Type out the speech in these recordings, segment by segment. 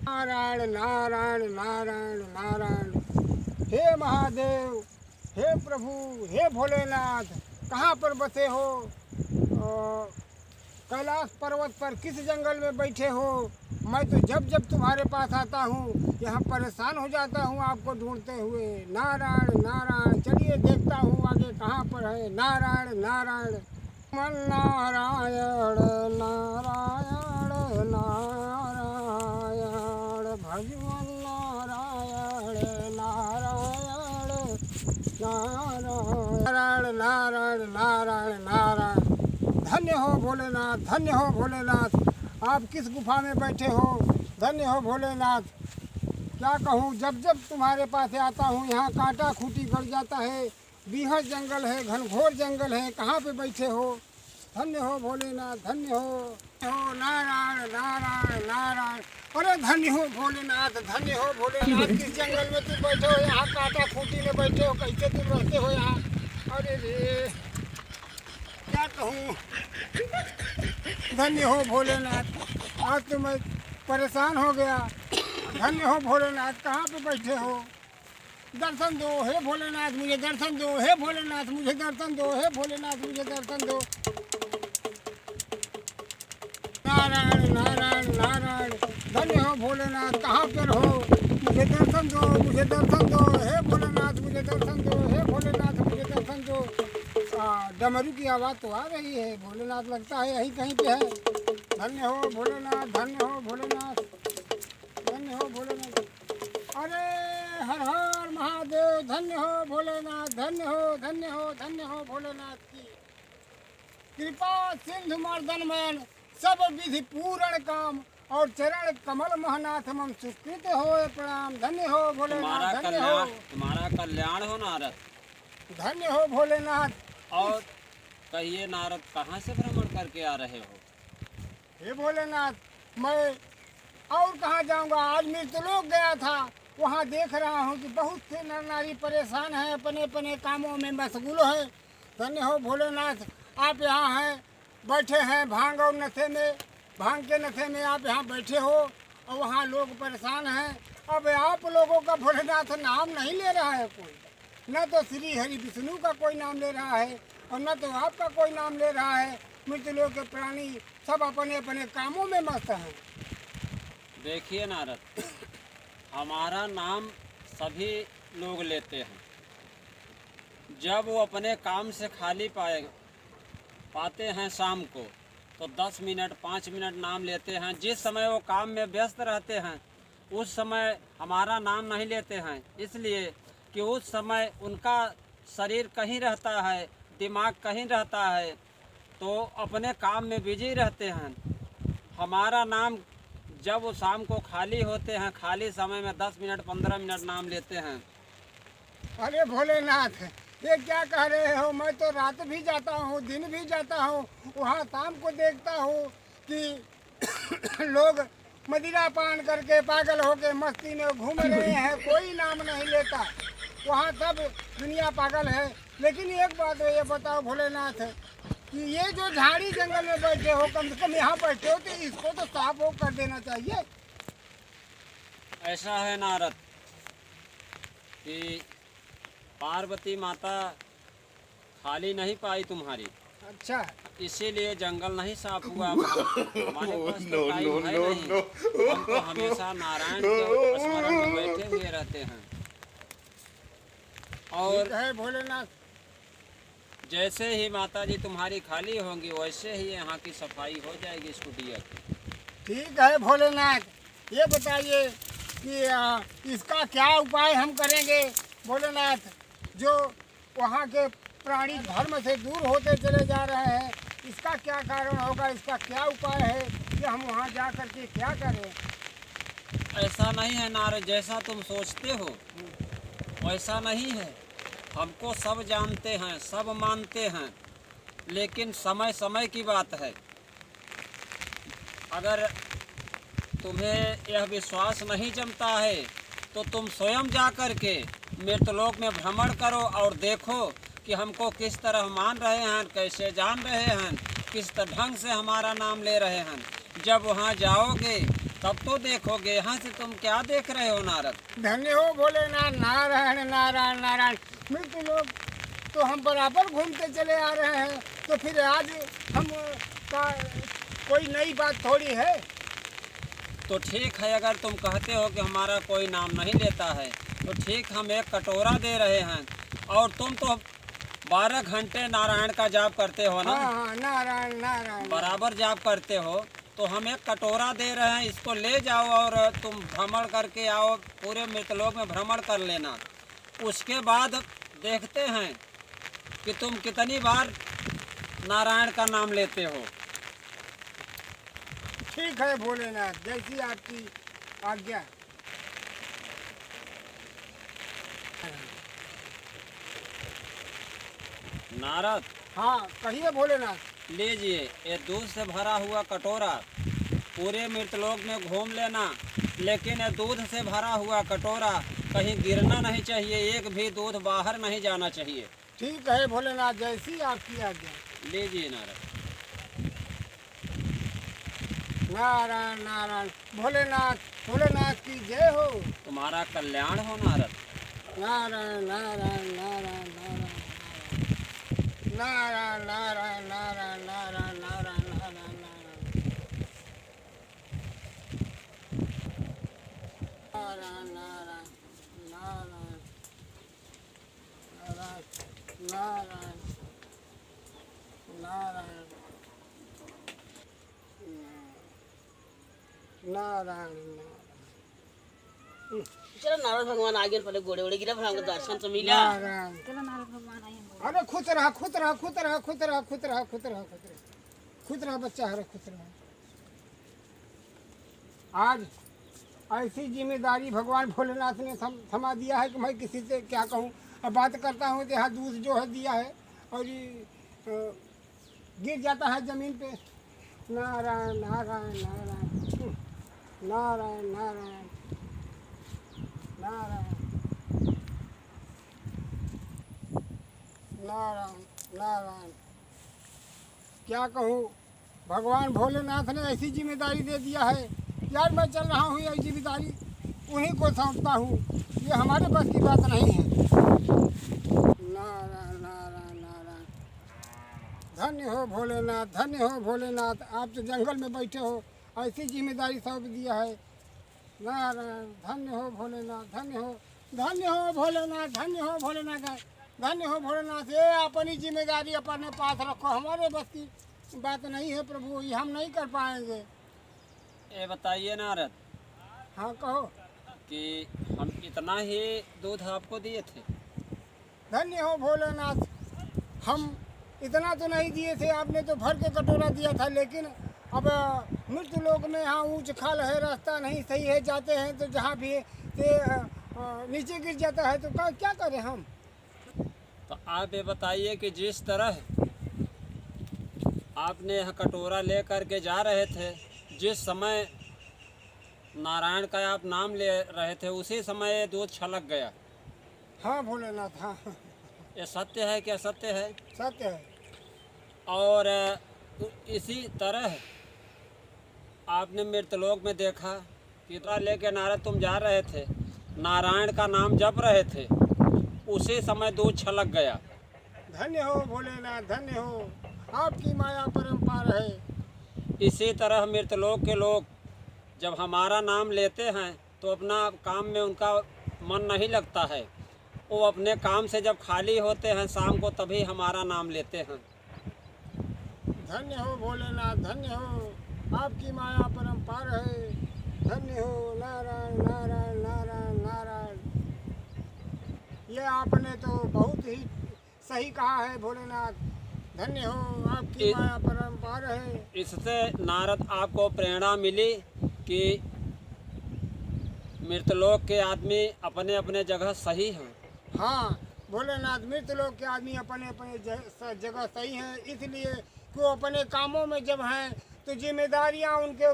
नारायण नारायण नारायण नारायण। हे महादेव, हे प्रभु, हे भोलेनाथ, कहाँ पर बसे हो? कैलाश पर्वत पर किस जंगल में बैठे हो? मैं तो जब जब तुम्हारे पास आता हूँ यहाँ परेशान हो जाता हूँ आपको ढूंढते हुए। नारायण नारायण, चलिए देखता हूँ आगे कहाँ पर है। नारायण नारायण नारायण नारायण नारायण भगवान नारायण नारायण नारायण नारायण नारायण नारायण। धन्य हो भोलेनाथ, धन्य हो भोलेनाथ। आप किस गुफा में बैठे हो? धन्य हो भोलेनाथ। क्या कहूँ, जब जब तुम्हारे पास आता हूँ यहाँ कांटा खूटी पड़ जाता है। बीहड़ जंगल है, घनघोर जंगल है, कहाँ पे बैठे हो? धन्य हो भोलेनाथ, धन्य हो नारायण नारायण नारायण। अरे धन्य हो भोलेनाथ, धन्य हो भोलेनाथ। किस जंगल में तुम बैठे हो? यहाँ कांटा खूटी में बैठे हो, कैसे तुम रहते हो यहाँ? अरे रे, क्या कहूँ। धन्य हो भोलेनाथ, आज तो मैं परेशान हो गया। धन्य हो भोलेनाथ, कहाँ पे बैठे हो? दर्शन दो हे भोलेनाथ, मुझे दर्शन दो हे भोलेनाथ, मुझे दर्शन दो हे भोलेनाथ, मुझे दर्शन दो। नारायण नारायण नारायण। धन्य हो भोलेनाथ, कहाँ पर हो? मुझे दर्शन दो, मुझे दर्शन दो हे भोलेनाथ, मुझे दर्शन दो हे भोलेनाथ, मुझे दर्शन दो। डमरू की आवाज़ तो आ रही है, भोलेनाथ लगता है यहीं कहीं पे है। धन्य हो भोलेनाथ, धन्य हो भोलेनाथ, धन्य हो भोलेनाथ। अरे हर हर महादेव, धन्य हो भोलेनाथ, धन्य हो धन्य हो धन्य हो भोलेनाथ की कृपा सिंधु मर्दन मैन, सब विधि पूर्ण काम और चरण कमल महनाथ मम सुकृत हो प्रणाम। धन्य हो भोलेनाथ, धन्य हो। तुम्हारा कल्याण हो नारद। धन्य हो भोलेनाथ। और कहिए नारद, कहाँ से भ्रमण करके आ रहे हो? हे भोलेनाथ, मैं और कहाँ जाऊँगा। आज मृतलोक गया था, वहाँ देख रहा हूँ कि बहुत से नर नारी परेशान हैं, अपने अपने कामों में मशगूल है। धन्य हो भोलेनाथ, आप यहाँ हैं, बैठे हैं भांग और नशे में, भांग के नशे में आप यहाँ बैठे हो और वहाँ लोग परेशान हैं। अब आप लोगों का भोलेनाथ नाम नहीं ले रहा है कोई, न तो श्री हरि विष्णु का कोई नाम ले रहा है और न तो आपका कोई नाम ले रहा है। मृतलोक के प्राणी सब अपने अपने कामों में मस्त हैं। देखिए नारद, हमारा नाम सभी लोग लेते हैं। जब वो अपने काम से खाली पाते हैं शाम को, तो 10 मिनट 5 मिनट नाम लेते हैं। जिस समय वो काम में व्यस्त रहते हैं उस समय हमारा नाम नहीं लेते हैं, इसलिए कि उस समय उनका शरीर कहीं रहता है, दिमाग कहीं रहता है, तो अपने काम में बिजी रहते हैं। हमारा नाम जब वो शाम को खाली होते हैं, खाली समय में 10 मिनट 15 मिनट नाम लेते हैं। अरे भोलेनाथ, ये क्या कह रहे हो? मैं तो रात भी जाता हूँ, दिन भी जाता हूँ, वहाँ शाम को देखता हूँ कि लोग मदिरा पान करके पागल होके मस्ती में घूम रहे हैं, कोई नाम नहीं लेता। वहाँ सब दुनिया पागल है। लेकिन एक बात ये बताओ भोलेनाथ, कि ये जो झाड़ी जंगल में बैठे हो, कम से कम यहाँ बैठे हो तो इसको तो साफ हो कर देना चाहिए। ऐसा है नारद कि पार्वती माता खाली नहीं पाई तुम्हारी, अच्छा, इसीलिए जंगल नहीं साफ हुआ। हमारे पास तो टाइम है नहीं, हम तो हमेशा नारायण के स्मरण में बैठे हुए रहते हैं। और है भोलेनाथ, जैसे ही माता जी तुम्हारी खाली होंगी वैसे ही यहाँ की सफाई हो जाएगी इस कुटिया की। ठीक है भोलेनाथ, ये बताइए कि इसका क्या उपाय हम करेंगे भोलेनाथ? जो वहाँ के प्राणी धर्म से दूर होते चले जा रहे हैं, इसका क्या कारण होगा? इसका क्या उपाय है कि हम वहाँ जा कर के क्या करें? ऐसा नहीं है नारद, जैसा तुम सोचते हो वैसा नहीं है। हमको सब जानते हैं, सब मानते हैं, लेकिन समय समय की बात है। अगर तुम्हें यह विश्वास नहीं जमता है तो तुम स्वयं जा कर के मृतलोक में भ्रमण करो और देखो कि हमको किस तरह मान रहे हैं, कैसे जान रहे हैं, किस ढंग से हमारा नाम ले रहे हैं। जब वहाँ जाओगे तब तो देखोगे। यहाँ से तुम क्या देख रहे हो नारद? धन्य हो भोलेनाथ, नारायण नारायण नारायण। मृत्यु लोग तो हम बराबर घूमते चले आ रहे हैं, तो फिर आज हम का कोई नई बात थोड़ी है। तो ठीक है, अगर तुम कहते हो कि हमारा कोई नाम नहीं लेता है तो ठीक, हम एक कटोरा दे रहे हैं। और तुम तो 12 घंटे नारायण का जाप करते हो ना? हाँ हाँ, नारायण नारायण बराबर जाप करते हो, तो हम एक कटोरा दे रहे हैं, इसको ले जाओ और तुम भ्रमण करके आओ, पूरे मृतलोक में भ्रमण कर लेना। उसके बाद देखते हैं कि तुम कितनी बार नारायण का नाम लेते हो। ठीक है भोलेनाथ, जैसी आपकी आज्ञा। नारद, हाँ कहिए भोलेनाथ। लीजिए ये दूध से भरा हुआ कटोरा, पूरे मृतलोक में घूम लेना, लेकिन ये दूध से भरा हुआ कटोरा कहीं गिरना नहीं चाहिए, एक भी दूध बाहर नहीं जाना चाहिए। ठीक है भोलेनाथ, जैसी आपकी आज्ञा। लीजिए नारद। नारायण नारायण। भोलेनाथ, भोलेनाथ की जय हो। तुम्हारा कल्याण हो नारद। नारायण नारायण नारायण नारायण नारायण नारायण नारायण नारायण नारायण नारायण नारायण नारायण नारायण नारायण। चलो नारद भगवान आगे पहले गोड़े वोड़े गिरा, फिर हमको दर्शन तो मिला। नारायण। अरे खुश रहा खुश रहा खुश रहा खुश रहा खुश रहा खुश रहा खुश रहा खुश रहा बच्चा, हरे खुश रहा। आज ऐसी जिम्मेदारी भगवान भोलेनाथ ने थमा दिया है कि मैं किसी से क्या कहूँ। अब बात करता हूँ तो यहाँ दूध जो है दिया है और ये गिर जाता है जमीन पे। नारायण नारायण नारायण नारायण नारायण नारायण नारायण नारायण। क्या कहूँ, भगवान भोलेनाथ ने ऐसी जिम्मेदारी दे दिया है यार। मैं चल रहा हूँ, ये जिम्मेदारी उन्हीं को सौंपता हूँ, ये हमारे बस की बात नहीं है। नारायण नारायण नारायण। धन्य हो भोलेनाथ, धन्य हो भोलेनाथ। आप तो जंगल में बैठे हो, ऐसी जिम्मेदारी सौंप दिया है। नारायण। धन्य हो भोलेनाथ, धन्य हो, धन्य हो भोलेनाथ, धन्य हो भोलेनाथ, धन्य हो भोलेनाथ। ये अपनी जिम्मेदारी अपने पास रखो, हमारे बस की बात नहीं है प्रभु, ये हम नहीं कर पाएंगे। ये बताइए नारद, हाँ कहो। कि हम इतना ही दूध आपको दिए थे? धन्य हो भोलेनाथ, हम इतना तो नहीं दिए थे, आपने तो भर के कटोरा दिया था। लेकिन अब मृत्यु लोक में यहाँ ऊंच खाल है, रास्ता नहीं सही है, जाते हैं तो जहाँ भी नीचे गिर जाता है, तो क्या करें हम। तो आप ये बताइए कि जिस तरह आपने यह कटोरा ले करके जा रहे थे, जिस समय नारायण का आप नाम ले रहे थे, उसी समय ये दूध छलक गया। हाँ भोलेनाथ, हाँ ये सत्य है कि असत्य है? सत्य है। और इसी तरह आपने मृतलोक में देखा कि इतना लेके नारद तुम जा रहे थे, नारायण का नाम जप रहे थे, उसी समय दूध छलक गया। धन्य हो भोलेनाथ, धन्य हो, आपकी माया परंपार है। इसी तरह मृतलोक के लोग जब हमारा नाम लेते हैं तो अपना काम में उनका मन नहीं लगता है, वो अपने काम से जब खाली होते हैं शाम को, तभी हमारा नाम लेते हैं। धन्य हो भोलेनाथ, धन्य हो, आपकी माया परंपार है। धन्य हो। नारायण नारायण नारायण नारायण। ये आपने तो बहुत ही सही कहा है भोलेनाथ। धन्य हो, आपकी माया परंपार है। इससे नारद आपको प्रेरणा मिली कि मृतलोक के आदमी अपने अपने जगह सही हैं। हाँ भोलेनाथ, मृतलोक के आदमी अपने अपने जगह सही हैं, इसलिए कि वो अपने कामों में जब हैं तो जिम्मेदारियां उनके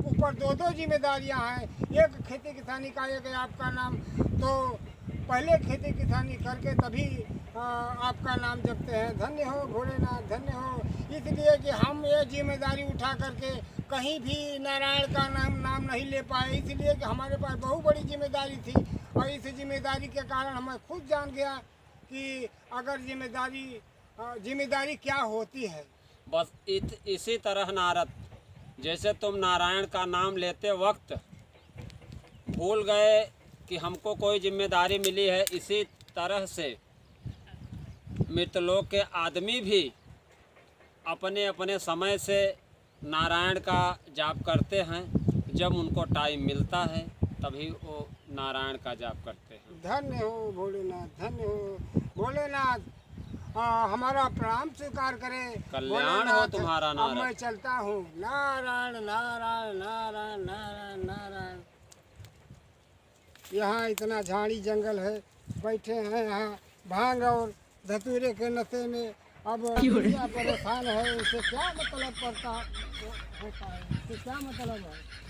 ऊपर दो दो जिम्मेदारियां हैं। एक खेती किसानी का, एक आपका नाम। तो पहले खेती किसानी करके तभी आपका नाम जपते हैं। धन्य हो भोलेनाथ, धन्य हो। इसलिए कि हम ये जिम्मेदारी उठा करके कहीं भी नारायण का नाम नहीं ले पाए, इसलिए कि हमारे पास बहुत बड़ी जिम्मेदारी थी। और इस जिम्मेदारी के कारण हमें खुद जान गया कि अगर जिम्मेदारी क्या होती है। बस इसी तरह नारद, जैसे तुम नारायण का नाम लेते वक्त भूल गए कि हमको कोई जिम्मेदारी मिली है, इसी तरह से मृतलोक के आदमी भी अपने अपने समय से नारायण का जाप करते हैं। जब उनको टाइम मिलता है तभी वो नारायण का जाप करते हैं। धन्य हो भोलेनाथ, धन्य हो भोलेनाथ। हमारा प्रणाम स्वीकार करें। कल्याण हो भोलेनाथ, तुम्हारा अब नारद। मैं चलता हूँ। नारायण नारायण नारायण नारायण नारायण। यहाँ इतना झाड़ी जंगल है, बैठे हैं यहाँ भांग और धतूरे के नशे में। अब दुनिया परेशान है, इससे क्या मतलब पड़ता होता है, इससे क्या मतलब है।